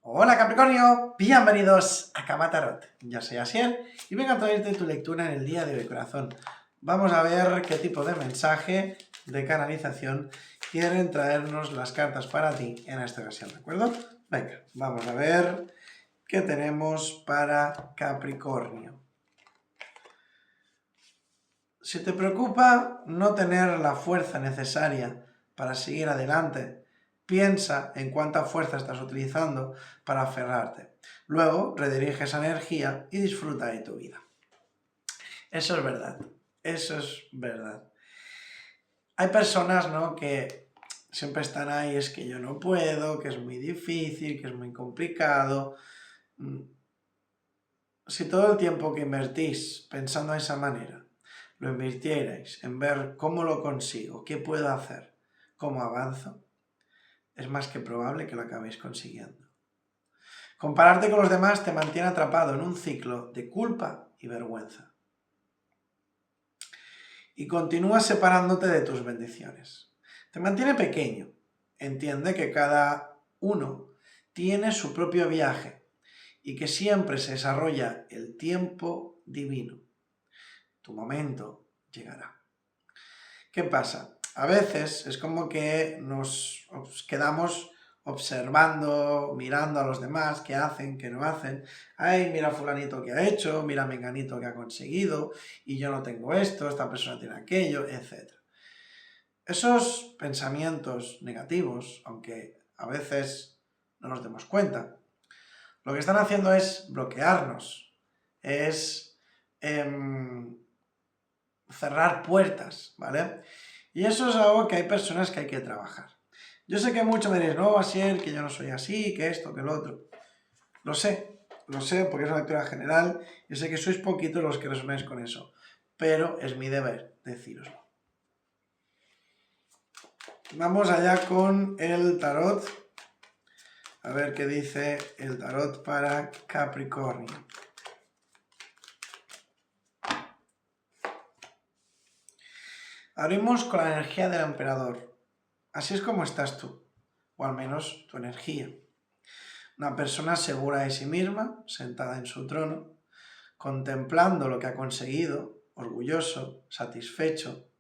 Hola Capricornio, bienvenidos a Kama Tarot. Yo soy Asier y vengo a traerte tu lectura en el día de hoy, corazón. Vamos a ver qué tipo de mensaje de canalización quieren traernos las cartas para ti en esta ocasión, ¿de acuerdo? Venga, vamos a ver qué tenemos para Capricornio. Si te preocupa no tener la fuerza necesaria para seguir adelante, piensa en cuánta fuerza estás utilizando para aferrarte. Luego redirige esa energía y disfruta de tu vida. Eso es verdad, eso es verdad. Hay personas, ¿no?, que siempre están ahí, es que yo no puedo, que es muy difícil, que es muy complicado. Si todo el tiempo que invertís pensando de esa manera lo invirtierais en ver cómo lo consigo, qué puedo hacer, cómo avanzo, es más que probable que lo acabéis consiguiendo. Compararte con los demás te mantiene atrapado en un ciclo de culpa y vergüenza. Y continúas separándote de tus bendiciones. Te mantiene pequeño. Entiende que cada uno tiene su propio viaje y que siempre se desarrolla el tiempo divino. Tu momento llegará. ¿Qué pasa? A veces es como que nos quedamos observando, mirando a los demás, qué hacen, qué no hacen. Ay, mira fulanito que ha hecho, mira menganito que ha conseguido, y yo no tengo esto, esta persona tiene aquello, etc. Esos pensamientos negativos, aunque a veces no nos demos cuenta, lo que están haciendo es bloquearnos, es cerrar puertas, ¿vale? Y eso es algo que hay personas que hay que trabajar. Yo sé que muchos me diréis, no, Asier, que yo no soy así, que esto, que lo otro. Lo sé porque es una lectura general y sé que sois poquitos los que resonáis con eso, pero es mi deber decíroslo. Vamos allá con el tarot. A ver qué dice el tarot para Capricornio. Abrimos con la energía del emperador. Así es como estás tú, o al menos tu energía. Una persona segura de sí misma, sentada en su trono, contemplando lo que ha conseguido, orgulloso, satisfecho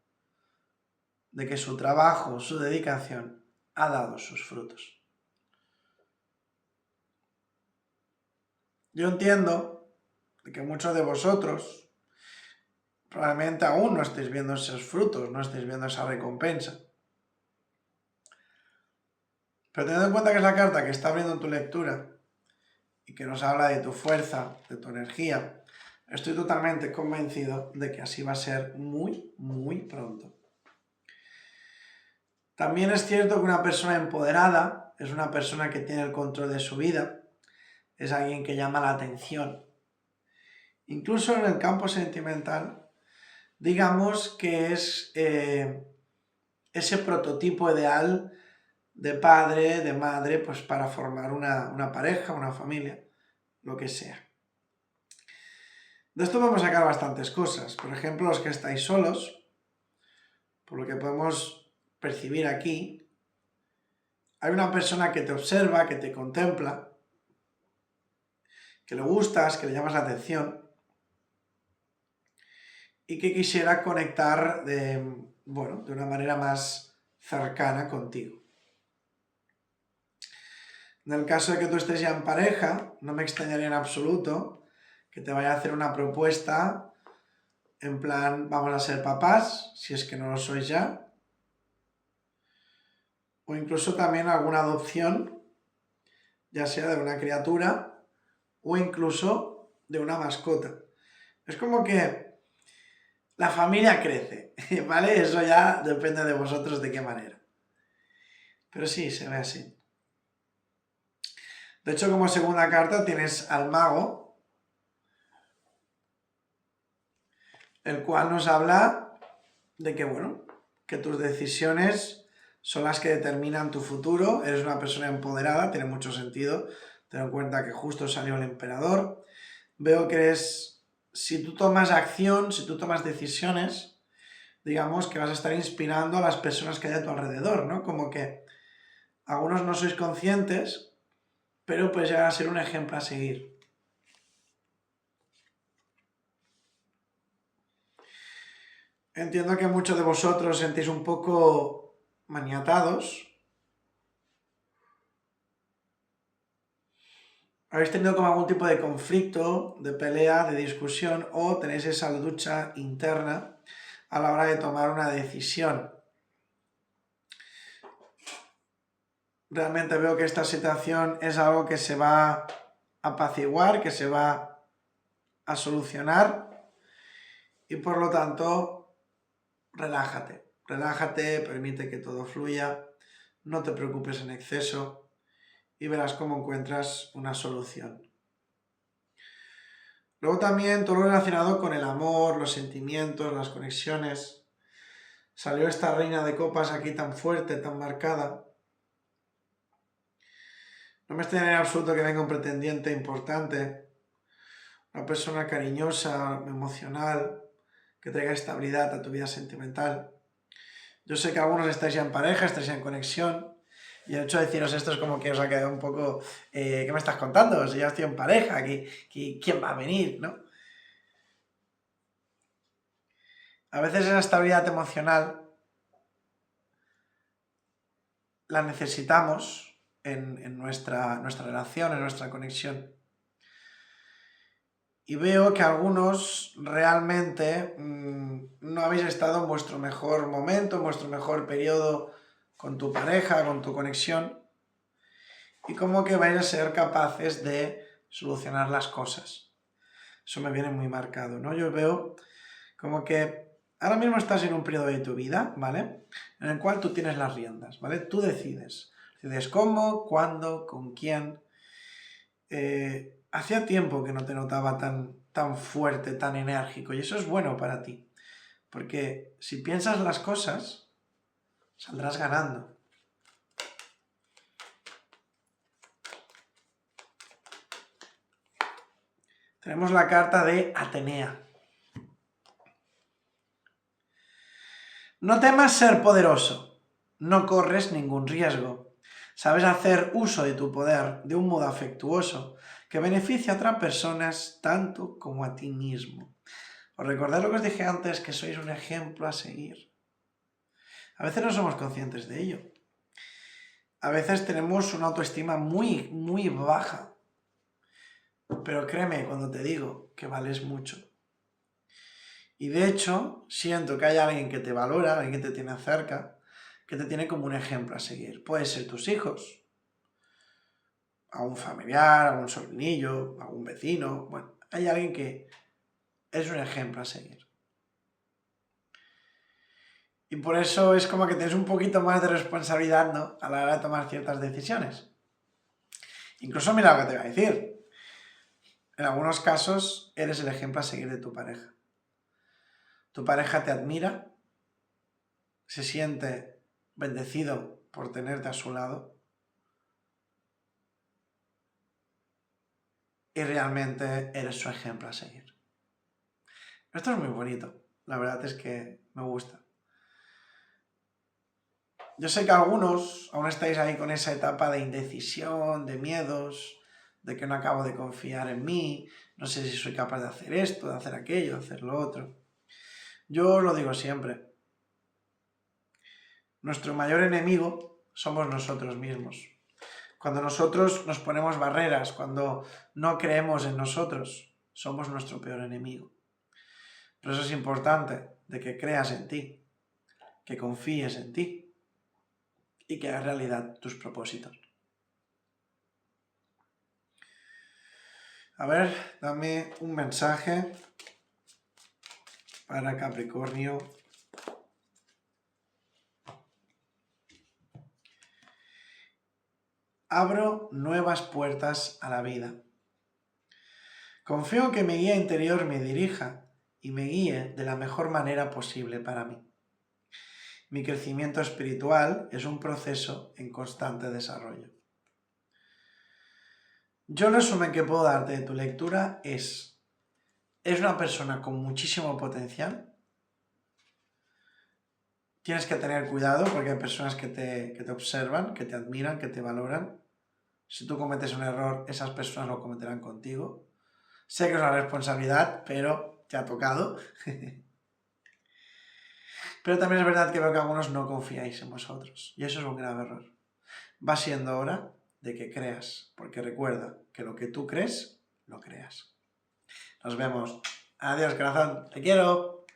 de que su trabajo, su dedicación, ha dado sus frutos. Yo entiendo que muchos de vosotros probablemente aún no estéis viendo esos frutos, no estéis viendo esa recompensa. Pero teniendo en cuenta que es la carta que está abriendo tu lectura y que nos habla de tu fuerza, de tu energía, estoy totalmente convencido de que así va a ser muy, muy pronto. También es cierto que una persona empoderada es una persona que tiene el control de su vida, es alguien que llama la atención. Incluso en el campo sentimental, digamos que es ese prototipo ideal de padre, de madre, pues para formar una pareja, una familia, lo que sea. De esto podemos sacar bastantes cosas. Por ejemplo, los que estáis solos, por lo que podemos percibir aquí, hay una persona que te observa, que te contempla, que le gustas, que le llamas la atención y que quisiera conectar de una manera más cercana contigo. En el caso de que tú estés ya en pareja, no me extrañaría en absoluto que te vaya a hacer una propuesta en plan, vamos a ser papás, si es que no lo sois ya, o incluso también alguna adopción, ya sea de una criatura o incluso de una mascota. Es como que la familia crece, ¿vale? Eso ya depende de vosotros de qué manera. Pero sí, se ve así. De hecho, como segunda carta tienes al mago, el cual nos habla de que, que tus decisiones son las que determinan tu futuro, eres una persona empoderada, tiene mucho sentido, ten en cuenta que justo salió el emperador. Veo que eres, si tú tomas acción, si tú tomas decisiones, digamos que vas a estar inspirando a las personas que hay a tu alrededor, ¿no? Como que algunos no sois conscientes, pero puedes llegar a ser un ejemplo a seguir. Entiendo que muchos de vosotros sentís un poco maniatados. Habéis tenido como algún tipo de conflicto, de pelea, de discusión, o tenéis esa lucha interna a la hora de tomar una decisión. Realmente veo que esta situación es algo que se va a apaciguar, que se va a solucionar, y por lo tanto, relájate. Relájate, permite que todo fluya, no te preocupes en exceso y verás cómo encuentras una solución. Luego también todo lo relacionado con el amor, los sentimientos, las conexiones. Salió esta reina de copas aquí tan fuerte, tan marcada. No me extraña en absoluto que venga un pretendiente importante, una persona cariñosa, emocional, que traiga estabilidad a tu vida sentimental. Yo sé que algunos estáis ya en pareja, estáis ya en conexión, y el hecho de deciros esto es como que os ha quedado un poco, ¿qué me estás contando? Si ya estoy en pareja, ¿quién va a venir? ¿No? A veces esa estabilidad emocional la necesitamos en nuestra relación, en nuestra conexión. Y veo que algunos realmente no habéis estado en vuestro mejor momento, en vuestro mejor periodo con tu pareja, con tu conexión, y como que vais a ser capaces de solucionar las cosas. Eso me viene muy marcado, ¿no? Yo veo como que ahora mismo estás en un periodo de tu vida, ¿vale? En el cual tú tienes las riendas, ¿vale? Tú decides. Decides cómo, cuándo, con quién. Hacía tiempo que no te notaba tan fuerte, tan enérgico, y eso es bueno para ti. Porque si piensas las cosas, saldrás ganando. Tenemos la carta de Atenea. No temas ser poderoso, no corres ningún riesgo. Sabes hacer uso de tu poder de un modo afectuoso que beneficia a otras personas tanto como a ti mismo. ¿Os recordáis lo que os dije antes, que sois un ejemplo a seguir? A veces no somos conscientes de ello. A veces tenemos una autoestima muy, muy baja. Pero créeme cuando te digo que vales mucho. Y de hecho, siento que hay alguien que te valora, alguien que te tiene cerca, que te tiene como un ejemplo a seguir. Puede ser tus hijos, a un familiar, a un sobrinillo, a un vecino. Bueno, hay alguien que es un ejemplo a seguir. Y por eso es como que tienes un poquito más de responsabilidad, ¿no?, a la hora de tomar ciertas decisiones. Incluso mira lo que te voy a decir. En algunos casos eres el ejemplo a seguir de tu pareja. Tu pareja te admira, se siente bendecido por tenerte a su lado y realmente eres su ejemplo a seguir. Esto es muy bonito, la verdad es que me gusta. Yo sé que algunos aún estáis ahí con esa etapa de indecisión, de miedos, de que no acabo de confiar en mí, no sé si soy capaz de hacer esto, de hacer aquello, de hacer lo otro. Yo os lo digo siempre, nuestro mayor enemigo somos nosotros mismos. Cuando nosotros nos ponemos barreras, cuando no creemos en nosotros, somos nuestro peor enemigo. Por eso es importante de que creas en ti, que confíes en ti y que hagas realidad tus propósitos. A ver, dame un mensaje para Capricornio. Abro nuevas puertas a la vida. Confío en que mi guía interior me dirija y me guíe de la mejor manera posible para mí. Mi crecimiento espiritual es un proceso en constante desarrollo. Yo el resumen que puedo darte de tu lectura es una persona con muchísimo potencial. Tienes que tener cuidado porque hay personas que te observan, que te admiran, que te valoran. Si tú cometes un error, esas personas lo cometerán contigo. Sé que es una responsabilidad, pero te ha tocado. Pero también es verdad que veo que algunos no confiáis en vosotros. Y eso es un grave error. Va siendo hora de que creas, porque recuerda que lo que tú crees, lo creas. Nos vemos. Adiós, corazón. Te quiero.